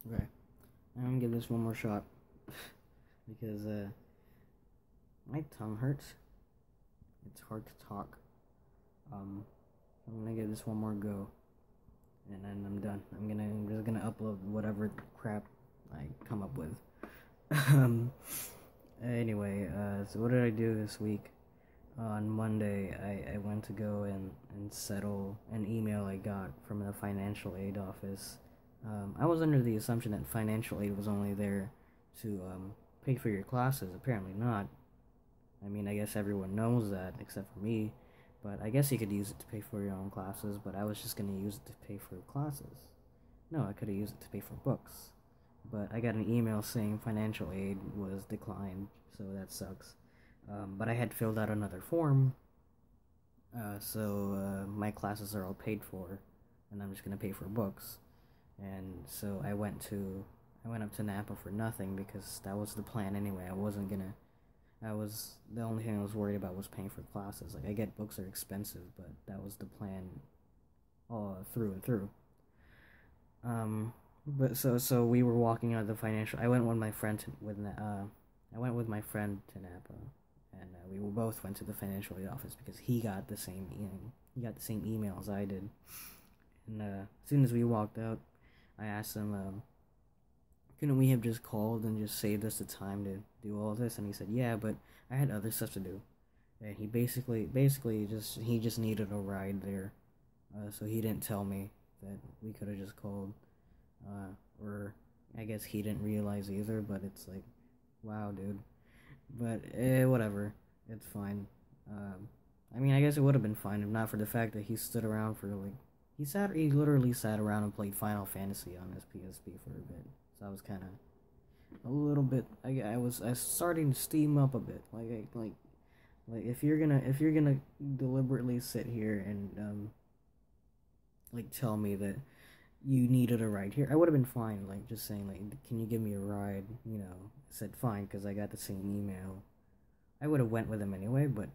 Okay, I'm gonna give this one more shot because my tongue hurts. It's hard to talk. I'm gonna give this one more go, and then I'm done. I'm just gonna upload whatever crap I come up with. um. Anyway, so what did I do this week? On Monday, I went to go and settle an email I got from the financial aid office. I was under the assumption that financial aid was only there to pay for your classes. Apparently not. I mean, I guess everyone knows that except for me. But I guess you could use it to pay for your own classes, but I was just going to use it to pay for classes. No, I could have used it to pay for books. But I got an email saying financial aid was declined, so that sucks. But I had filled out another form, so my classes are all paid for, and I'm just gonna pay for books. And so I went up to Napa for nothing because that was the plan anyway. The only thing I was worried about was paying for classes. Like, I get books are expensive, but that was the plan all through and through. But so we were walking out of the financial. I went with my friend I went with my friend to Napa, and we both went to the financial aid office because he got the same email as I did. And as soon as we walked out, I asked him, couldn't we have just called and just saved us the time to do all this? And he said, yeah, but I had other stuff to do. And he basically just needed a ride there, so he didn't tell me that we could have just called, or I guess he didn't realize either. But it's like, wow, dude. But whatever, it's fine. I mean, I guess it would have been fine if not for the fact that he stood around for like he literally sat around and played Final Fantasy on his PSP for a bit. So I was kind of a little bit. I was starting to steam up a bit. Like if you're gonna deliberately sit here and like tell me that you needed a ride here, I would have been fine. Like, just saying, like, can you give me a ride? You know, I said fine because I got the same email. I would have went with him anyway, but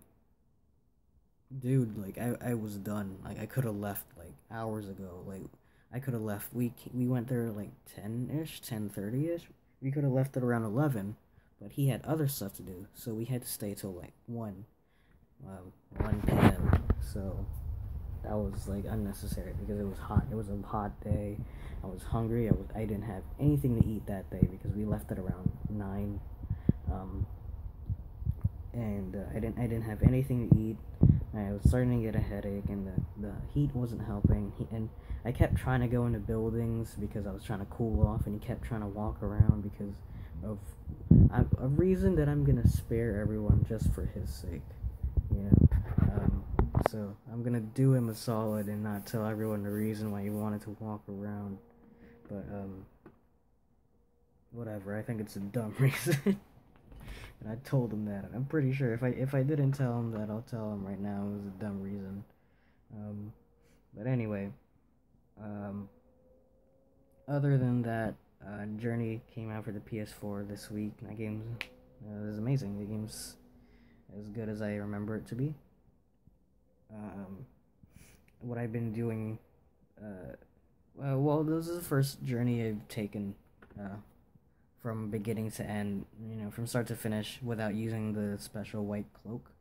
dude, like, I was done. Like, I could have left like hours ago. Like, I could have left. We went there like 10ish, 10:30ish. We could have left at around 11, but he had other stuff to do, so we had to stay till like 1 p.m. So that was like unnecessary because it was hot. It was a hot day. I was hungry. I didn't have anything to eat that day because we left at around 9. And I didn't have anything to eat. I was starting to get a headache, and the heat wasn't helping. And I kept trying to go into buildings because I was trying to cool off, and he kept trying to walk around because of a reason that I'm gonna spare everyone just for his sake, you know. So I'm gonna do him a solid and not tell everyone the reason why he wanted to walk around. But whatever. I think it's a dumb reason. And I told him that. I'm pretty sure if I didn't tell him that, I'll tell him right now it was a dumb reason. But anyway, other than that, Journey came out for the PS4 this week. That game is amazing. The game's as good as I remember it to be. What I've been doing, well, this is the first Journey I've taken from beginning to end, you know, from start to finish without using the special white cloak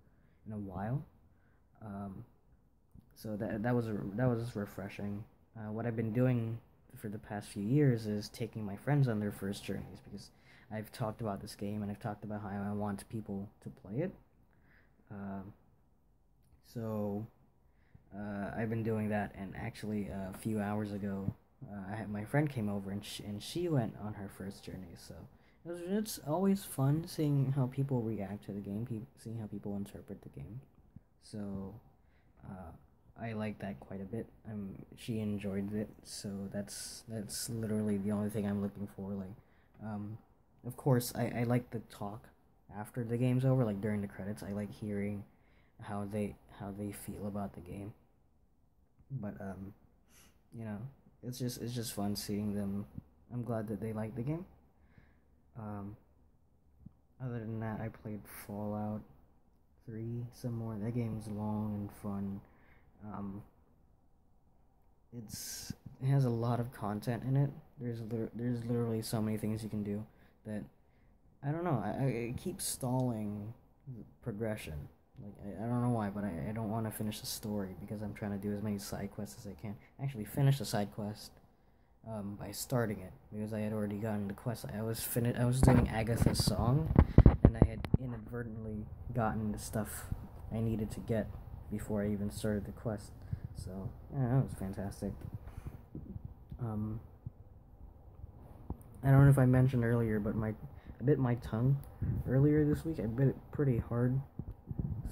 in a while. So that was refreshing. What I've been doing for the past few years is taking my friends on their first journeys because I've talked about this game and I've talked about how I want people to play it. So I've been doing that, and actually a few hours ago, my friend came over and she went on her first journey. So it's always fun seeing how people react to the game, seeing how people interpret the game. So I like that quite a bit. She enjoyed it, so that's literally the only thing I'm looking for. Like, of course, I like the talk after the game's over, like during the credits. I like hearing how they feel about the game. But you know, it's just fun seeing them. I'm glad that they like the game. Other than that, I played Fallout 3 some more. That game's long and fun. It has a lot of content in it. there's literally so many things you can do that I don't know. I keep stalling progression. Like I don't know why, but I don't want to finish the story because I'm trying to do as many side quests as I can. Actually, finish the side quest by starting it because I had already gotten the quest. I was doing Agatha's song, and I had inadvertently gotten the stuff I needed to get before I even started the quest. So yeah, that was fantastic. I don't know if I mentioned earlier, but I bit my tongue earlier this week. I bit it pretty hard,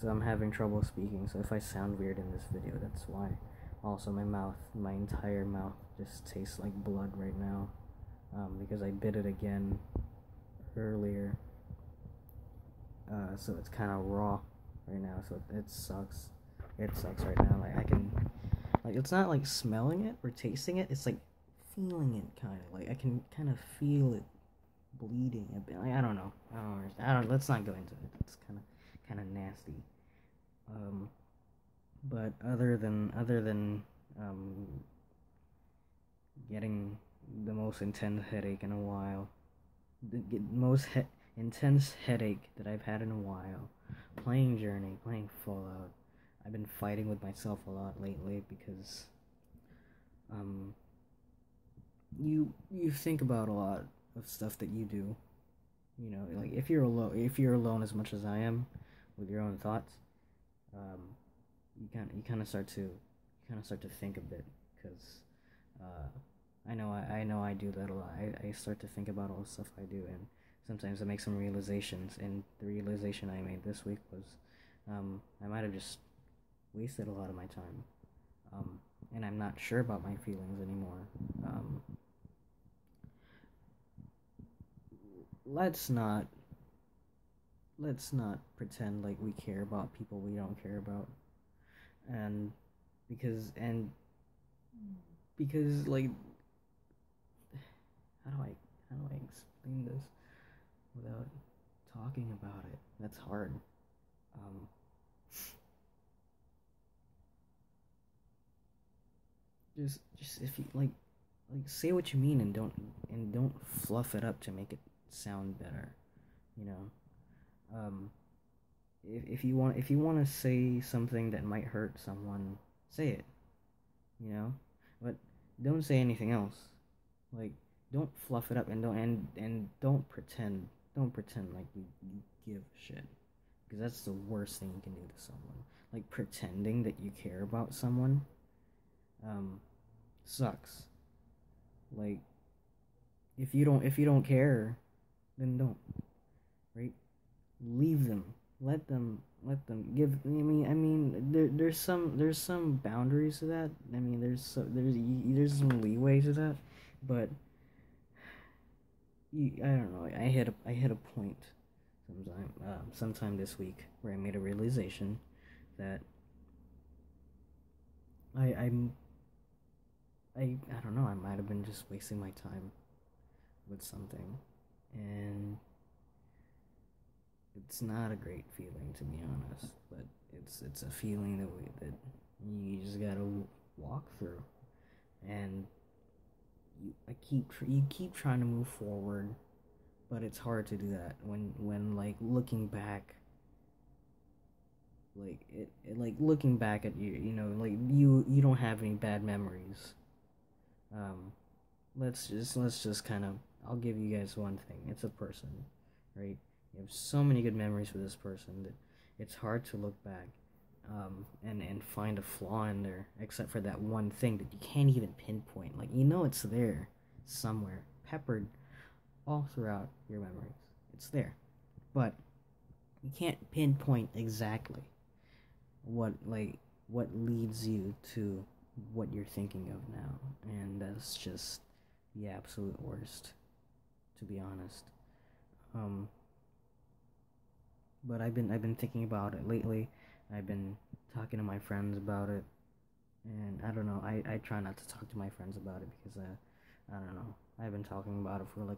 so I'm having trouble speaking. So if I sound weird in this video, that's why. Also, my entire mouth just tastes like blood right now, because I bit it again earlier. So it's kind of raw right now. So it sucks. It sucks right now. Like I can, like it's not like smelling it or tasting it. It's like feeling it, kind of. Like I can kind of feel it bleeding a bit. Like, I don't know. I don't. Let's not go into it. It's kind of nasty. But other than getting the most intense headache in a while, the most intense headache that I've had in a while, playing Journey, playing Fallout. I've been fighting with myself a lot lately because you think about a lot of stuff that you do. You know, like if you're alone as much as I am with your own thoughts, you kind of start to think a bit because I know I do that a lot. I start to think about all the stuff I do, and sometimes I make some realizations. And the realization I made this week was I might have just wasted a lot of my time, and I'm not sure about my feelings anymore. Let's not pretend like we care about people we don't care about, and because like how do I explain this without talking about it? That's hard. Just if you like say what you mean and don't fluff it up to make it sound better, you know. If you want to say something that might hurt someone, say it, you know, but don't say anything else. Like don't fluff it up and don't pretend like you give a shit, because that's the worst thing you can do to someone. Like pretending that you care about someone sucks. Like if you don't care, then don't, right? Leave them. Let them give. There's some boundaries to that. I mean, there's some leeway to that, but I don't know. I hit a point sometime this week where I made a realization that I don't know. I might have been just wasting my time with something, and it's not a great feeling, to be honest. But it's a feeling that you just gotta walk through, and you keep trying to move forward, but it's hard to do that when like looking back. Like looking back at you know, like you don't have any bad memories. Let's just kind of, I'll give you guys one thing. It's a person, right? You have so many good memories with this person that it's hard to look back and find a flaw in there, except for that one thing that you can't even pinpoint. Like, you know, it's there somewhere, peppered all throughout your memories. It's there, but you can't pinpoint exactly what leads you to what you're thinking of now, and that's just the absolute worst, to be honest. But I've been thinking about it lately. I've been talking to my friends about it, and I don't know. I try not to talk to my friends about it because I don't know. I've been talking about it for like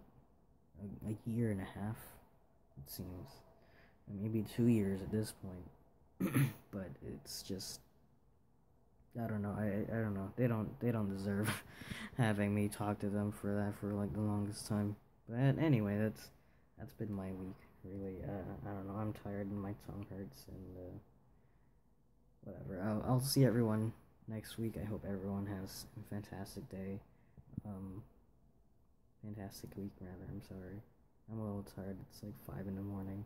a year and a half, it seems, and maybe 2 years at this point. But it's just I don't know. I don't know. They don't deserve having me talk to them for that for like the longest time. But anyway, that's been my week. Really, I don't know. I'm tired and my tongue hurts and whatever. I'll see everyone next week. I hope everyone has a fantastic day. Um, fantastic week rather. I'm sorry. I'm a little tired. It's like 5 in the morning.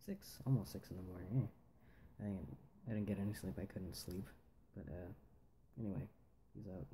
6, almost 6 in the morning. I didn't get any sleep. I couldn't sleep. But anyway, peace out.